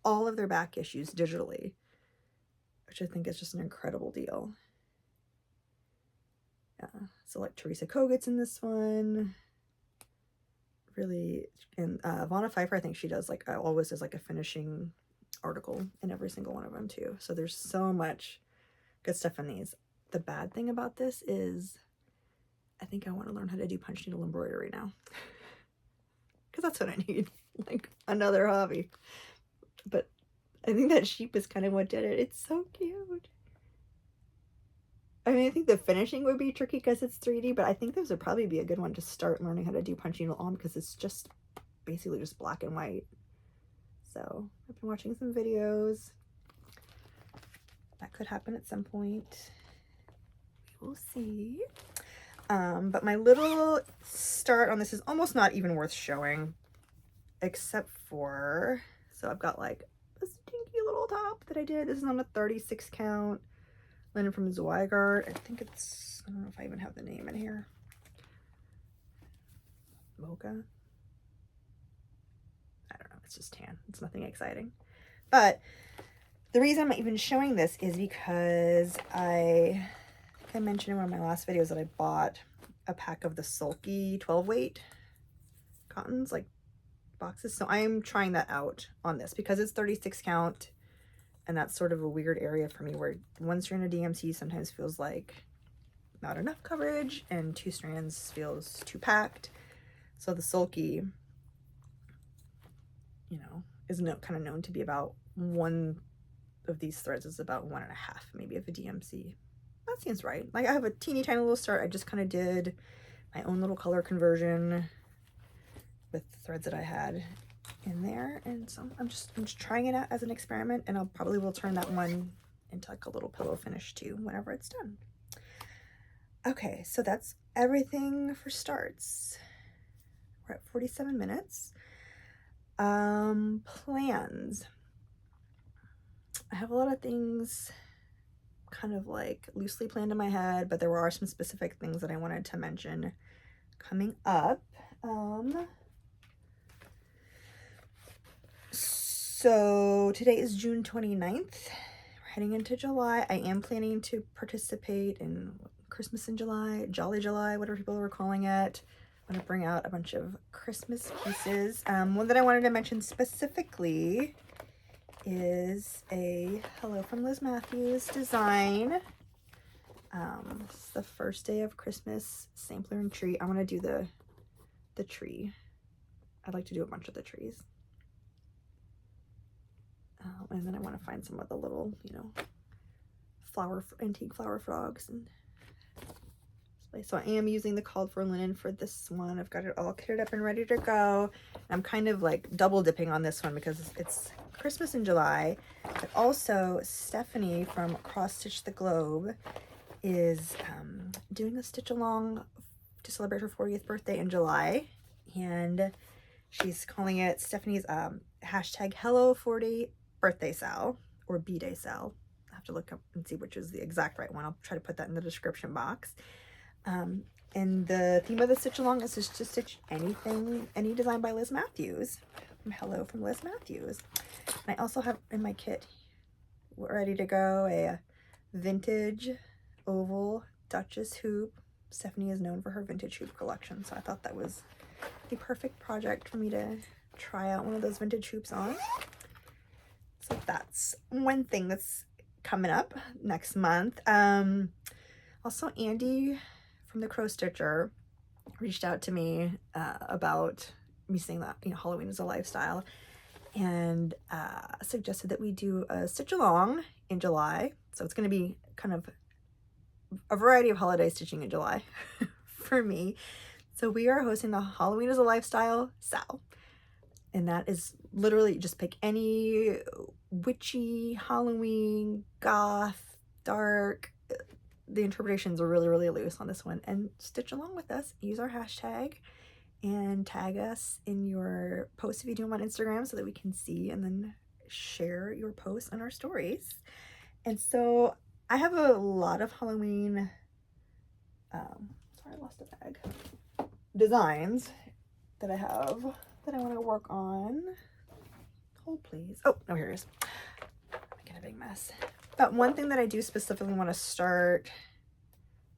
all of their back issues digitally, which I think is just an incredible deal. Yeah, so like Teresa Kogut's in this one. Really, and Vonna Pfeiffer, I think she does like always does like a finishing article in every single one of them too. So there's so much good stuff in these. The bad thing about this is I think I want to learn how to do punch needle embroidery now. Because that's what I need, like another hobby. But I think that sheep is kind of what did it. It's so cute. I mean, I think the finishing would be tricky because it's 3D, but I think this would probably be a good one to start learning how to do punch needle on, because it's just basically just black and white. So I've been watching some videos. That could happen at some point. We will see. But my little start on this is almost not even worth showing, except for, so I've got like this dinky little top that I did. This is on a 36 count linen from Zweigart. I think it's, I don't know if I even have the name in here. Mocha. I don't know. It's just tan. It's nothing exciting. But the reason I'm even showing this is because I think I mentioned in one of my last videos that I bought a pack of the Sulky 12 weight cottons, like boxes. So I'm trying that out on this because it's 36 count. And that's sort of a weird area for me where 1 strand of DMC sometimes feels like not enough coverage and 2 strands feels too packed. So the Sulky, you know, is kind of known to be about 1 of these threads is about 1.5 maybe of a DMC. That seems right. Like I have a teeny tiny little start. I just kind of did my own little color conversion with the threads that I had in there, and so I'm just trying it out as an experiment, and I'll probably will turn that one into like a little pillow finish too whenever it's done. Okay, so that's everything for starts. We're at 47 minutes. Plans. I have a lot of things kind of like loosely planned in my head, but there are some specific things that I wanted to mention coming up. So today is June 29th. We're heading into July. I am planning to participate in Christmas in July, Jolly July, whatever people were calling it. I'm going to bring out a bunch of Christmas pieces. One that I wanted to mention specifically is a Hello from Liz Matthews design. It's the first day of Christmas sampler and tree. I want to do the tree. I'd like to do a bunch of the trees. And then I want to find some of the little, you know, antique flower frogs. And so I am using the called for linen for this one. I've got it all kitted up and ready to go. I'm kind of like double dipping on this one because it's Christmas in July, but also Stephanie from Cross Stitch the Globe is doing a stitch along to celebrate her 40th birthday in July, and she's calling it Stephanie's hashtag Hello 40 birthday sal, or b-day sal. I have to look up and see which is the exact right one. I'll try to put that in the description box. And the theme of the stitch along is just to stitch any design by Liz Matthews, from Hello from Liz Matthews. And I also have in my kit ready to go a vintage oval Duchess hoop. Stephanie is known for her vintage hoop collection, so I thought that was the perfect project for me to try out one of those vintage hoops on. So that's one thing that's coming up next month. Also, Andy from the Crow Stitcher reached out to me about me saying that, you know, Halloween is a lifestyle, and suggested that we do a stitch along in July. So it's going to be kind of a variety of holiday stitching in July for me. So we are hosting the Halloween is a Lifestyle Sal. And that is literally just pick any witchy, Halloween, goth, dark. the interpretations are really, really loose on this one. And stitch along with us. Use our hashtag and tag us in your posts if you do them on Instagram so that we can see, and then share your posts on our stories. And so I have a lot of Halloween, sorry, I lost a bag, designs that I have that I want to work on. Hold please. Oh, no, here it is. Making a big mess. But one thing that I do specifically want to start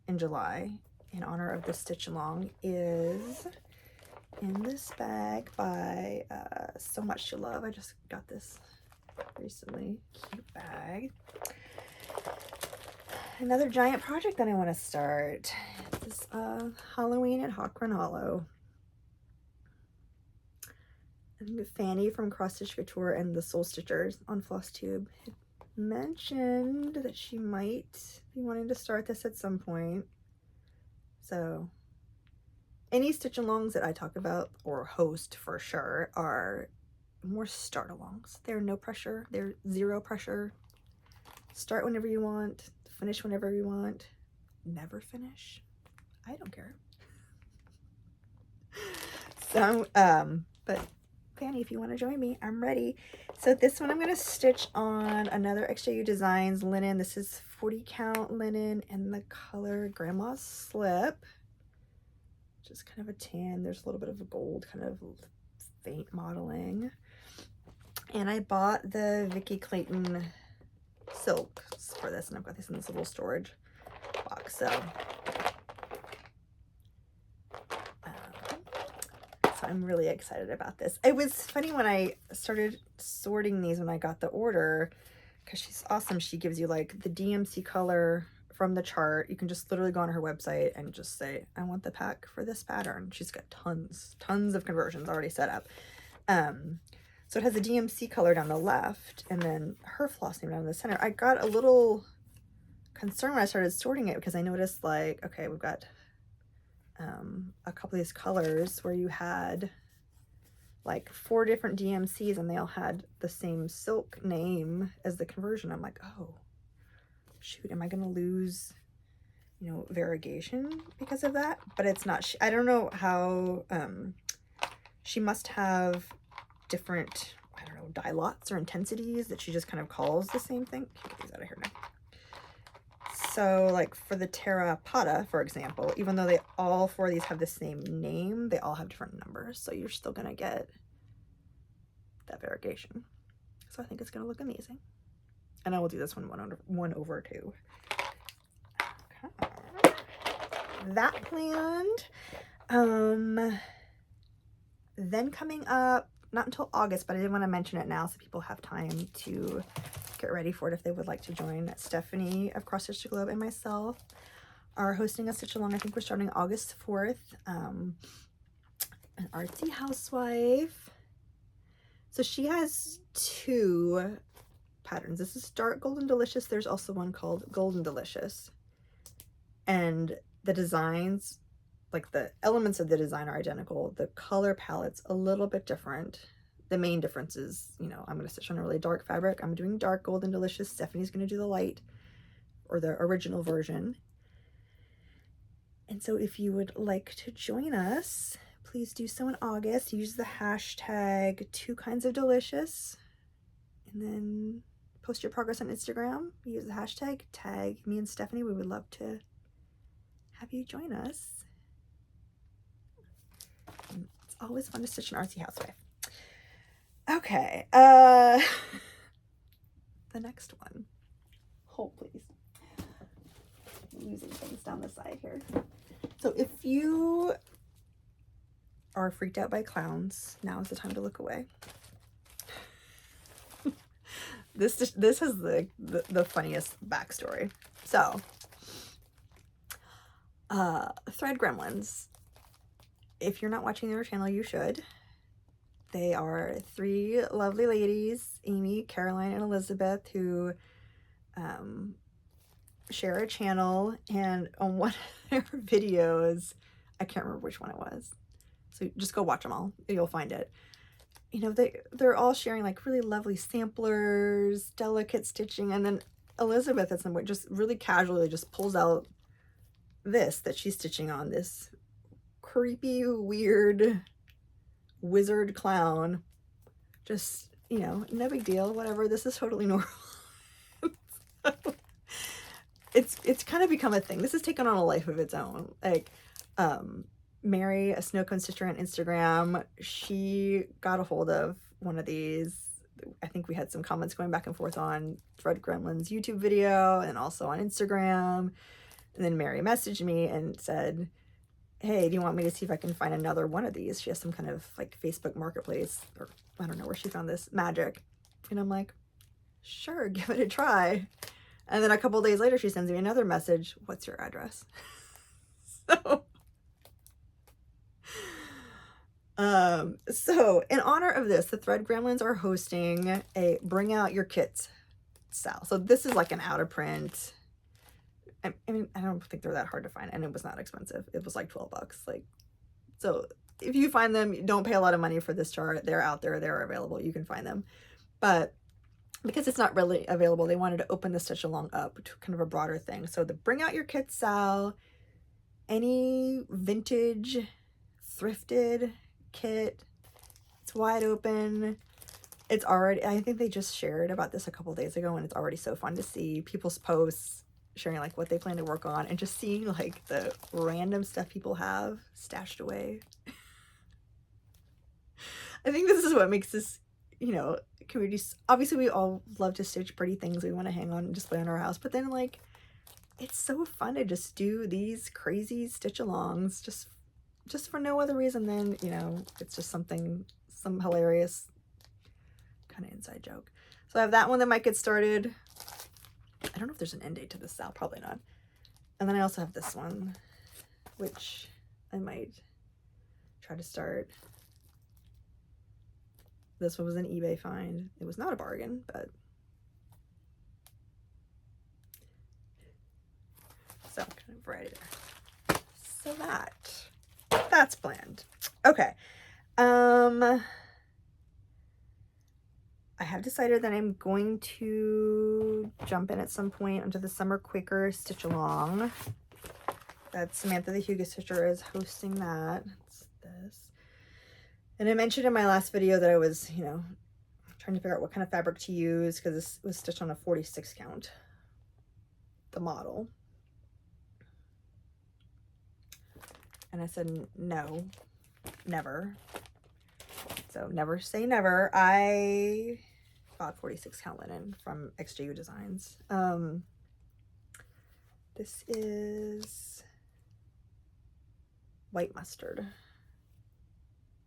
in July in honor of the stitch along is in this bag by So Much to Love. I just got this recently. Cute bag. Another giant project that I want to start. This Halloween at Hawk Run Hollow. I think Fanny from Cross Stitch Couture and the Soul Stitchers on Flosstube had mentioned that she might be wanting to start this at some point. So any stitch alongs that I talk about or host for sure are more start alongs. They're no pressure. They're zero pressure. Start whenever you want. Finish whenever you want. Never finish. I don't care. So, but Fanny, if you want to join me, I'm ready. So this one I'm going to stitch on another XJU Designs linen. This is 40 count linen in the color Grandma's Slip. Just kind of a tan. There's a little bit of a gold kind of faint modeling. And I bought the Vicky Clayton silks for this, and I've got this in this little storage box. So I'm really excited about this. It was funny when I started sorting these when I got the order, because she's awesome. She gives you like the DMC color from the chart. You can just literally go on her website and just say, I want the pack for this pattern. She's got tons of conversions already set up. So it has the DMC color down the left and then her floss name down in the center. I got a little concerned when I started sorting it because I noticed like, okay, we've got a couple of these colors where you had like 4 different DMCs and they all had the same silk name as the conversion. I'm like, oh, shoot, am I going to lose, you know, variegation because of that? But it's not. I don't know how, she must have different, I don't know, dye lots or intensities that she just kind of calls the same thing. Get these out of here now. So like for the terracotta, for example, even though they all 4 of these have the same name, they all have different numbers. So you're still going to get that variegation. So I think it's going to look amazing. And I will do this one 1/2. Okay. That planned. Then coming up, not until August, but I did want to mention it now so people have time to get ready for it if they would like to join. Stephanie of Cross Stitch to Globe and myself are hosting a stitch along. I think we're starting August 4th. An artsy housewife. So she has 2 patterns. This is Dark Golden Delicious. There's also one called Golden Delicious. And the designs, like the elements of the design are identical. The color palette's a little bit different. The main difference is, you know, I'm going to stitch on a really dark fabric. I'm doing Dark Golden Delicious. Stephanie's going to do the light or the original version. And so if you would like to join us, please do so in August. Use the hashtag 2kindsofdelicious and then post your progress on Instagram. Use the hashtag, tag me and Stephanie. We would love to have you join us. It's always fun to stitch an artsy housewife. Okay, the next one. Hold please. Losing things down the side here. So if you are freaked out by clowns, now is the time to look away. This has the funniest backstory. So, Thread Gremlins. If you're not watching their channel, you should. They are 3 lovely ladies, Amy, Caroline, and Elizabeth, who share a channel, and on one of their videos, I can't remember which one it was, so just go watch them all, you'll find it. You know, they're all sharing like really lovely samplers, delicate stitching, and then Elizabeth at some point just really casually just pulls out this that she's stitching on, this creepy, weird wizard clown. Just, you know, no big deal, whatever, this is totally normal. It's kind of become a thing. This has taken on a life of its own. Like, Mary, a snow cone stitcher on Instagram, she got a hold of one of these. I think we had some comments going back and forth on Thread Gremlins YouTube video and also on Instagram. And then Mary messaged me and said, hey, do you want me to see if I can find another one of these? She has some kind of like Facebook marketplace, or I don't know where she found this magic. And I'm like, sure, give it a try. And then a couple days later, she sends me another message. What's your address? So in honor of this, the Thread Gremlins are hosting a Bring Out Your Kits sale. So this is like an out of print. I mean, I don't think they're that hard to find, and it was not expensive. It was like 12 bucks. Like, so if you find them, don't pay a lot of money for this chart. They're out there. They're available. You can find them. But because it's not really available, they wanted to open the stitch along up to kind of a broader thing. So the Bring Out Your Kits sale, any vintage, thrifted kit, it's wide open. It's already, I think they just shared about this a couple days ago, and it's already so fun to see people's posts sharing like what they plan to work on, and just seeing like the random stuff people have stashed away. I think this is what makes this, you know, community. Obviously we all love to stitch pretty things we want to hang on and display in our house, but then like it's so fun to just do these crazy stitch alongs just for no other reason than, you know, it's just something, some hilarious kind of inside joke. So I have that one that might get started. I don't know if there's an end date to this sale, probably not. And then I also have this one, which I might try to start. This one was an eBay find. It was not a bargain, but so kind of variety there. So that's planned. Okay. I have decided that I'm going to jump in at some point into the summer Quaker stitch along. That Samantha the Hugo Stitcher is hosting that. It's this. And I mentioned in my last video that I was, you know, trying to figure out what kind of fabric to use, because this was stitched on a 46 count, the model. And I said, no, never. So never say never. I bought 46 count linen from XJU Designs. This is white mustard.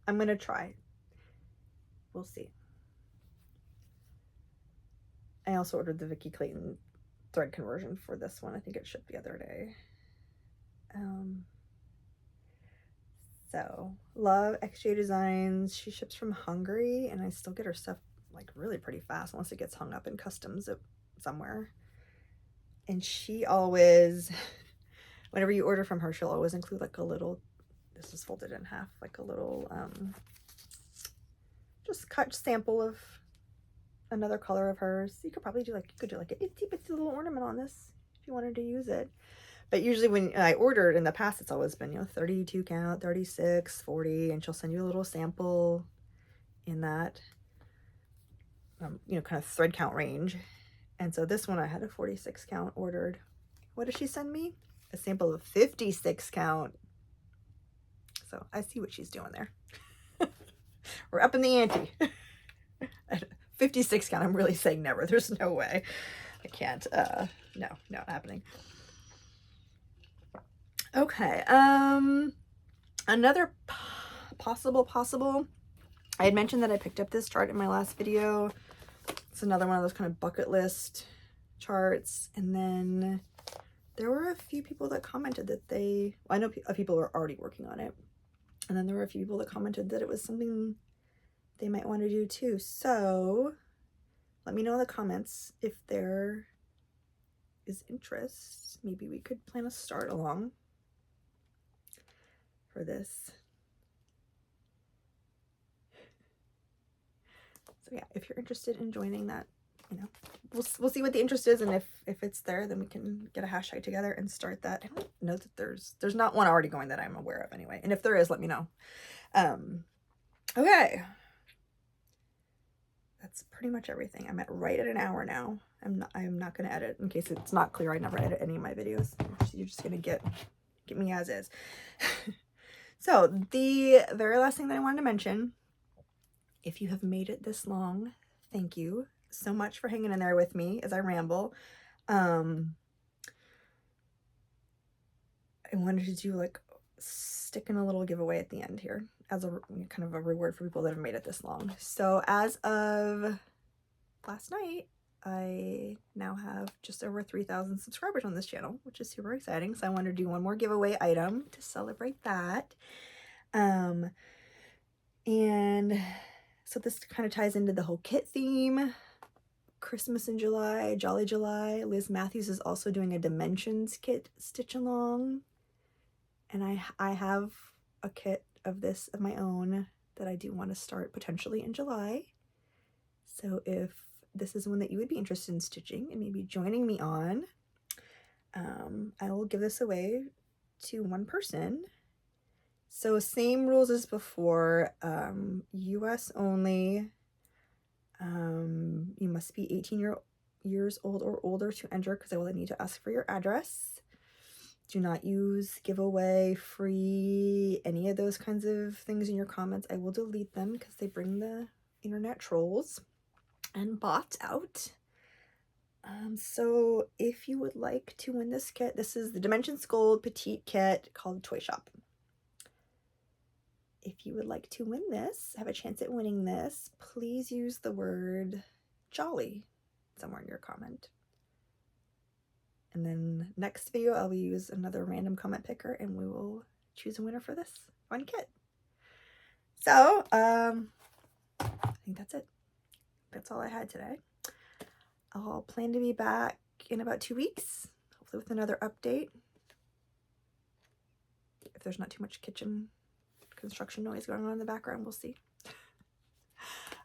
I'm gonna try. We'll see. I also ordered the Vicky Clayton thread conversion for this one. I think it shipped the other day. So love XJ Designs. She ships from Hungary, and I still get her stuff like really pretty fast unless it gets hung up in customs somewhere. And she always, whenever you order from her, she'll always include like a little, this is folded in half, like a little just cut sample of another color of hers. You could probably do like, you could do like an itsy bitsy little ornament on this if you wanted to use it. But usually when I ordered in the past, it's always been, you know, 32 count, 36, 40, and she'll send you a little sample in that, you know, kind of thread count range. And so this one I had a 46 count ordered. What did she send me? A sample of 56 count. So I see what she's doing there. We're up in the ante. 56 count, I'm really saying never. There's no way. I can't. No, not happening. Okay, another possible, I had mentioned that I picked up this chart in my last video. It's another one of those kind of bucket list charts. And then there were a few people that commented that they, well, I know people are already working on it. And then there were a few people that commented that it was something they might want to do too. So let me know in the comments if there is interest. Maybe we could plan a start along for this. So yeah, if you're interested in joining that, you know, we'll see what the interest is, and if it's there, then we can get a hashtag together and start that. I don't know that there's not one already going that I'm aware of anyway, and if there is, let me know. Okay, that's pretty much everything. I'm at right at an hour now. I'm not gonna edit in case it's not clear. I never edit any of my videos. You're just gonna get me as is. So the very last thing that I wanted to mention, if you have made it this long, thank you so much for hanging in there with me as I ramble. I wanted to do like stick in a little giveaway at the end here as a kind of a reward for people that have made it this long. So as of last night, I now have just over 3,000 subscribers on this channel, which is super exciting. So I wanted to do one more giveaway item to celebrate that. And so this kind of ties into the whole kit theme. Christmas in July, Jolly July. Liz Matthews is also doing a Dimensions kit stitch along. And I have a kit of this of my own that I do want to start potentially in July. So if this is one that you would be interested in stitching and maybe joining me on, I will give this away to one person. So same rules as before, US only. You must be 18 years old or older to enter, because I will need to ask for your address. Do not use giveaway, free, any of those kinds of things in your comments. I will delete them because they bring the internet trolls and bots out. So if you would like to win this kit, this is the Dimensions Gold Petite Kit called Toy Shop. If you would like to win this, have a chance at winning this, please use the word jolly somewhere in your comment. And then next video, I'll use another random comment picker and we will choose a winner for this fun kit. So, I think that's it. That's all I had today. I'll plan to be back in about 2 weeks, hopefully with another update. If there's not too much kitchen construction noise going on in the background, we'll see.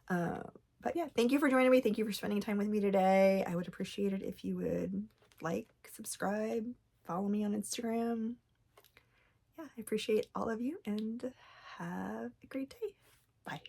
But yeah, thank you for joining me. Thank you for spending time with me today. I would appreciate it if you would like, subscribe, follow me on Instagram. Yeah, I appreciate all of you and have a great day. Bye.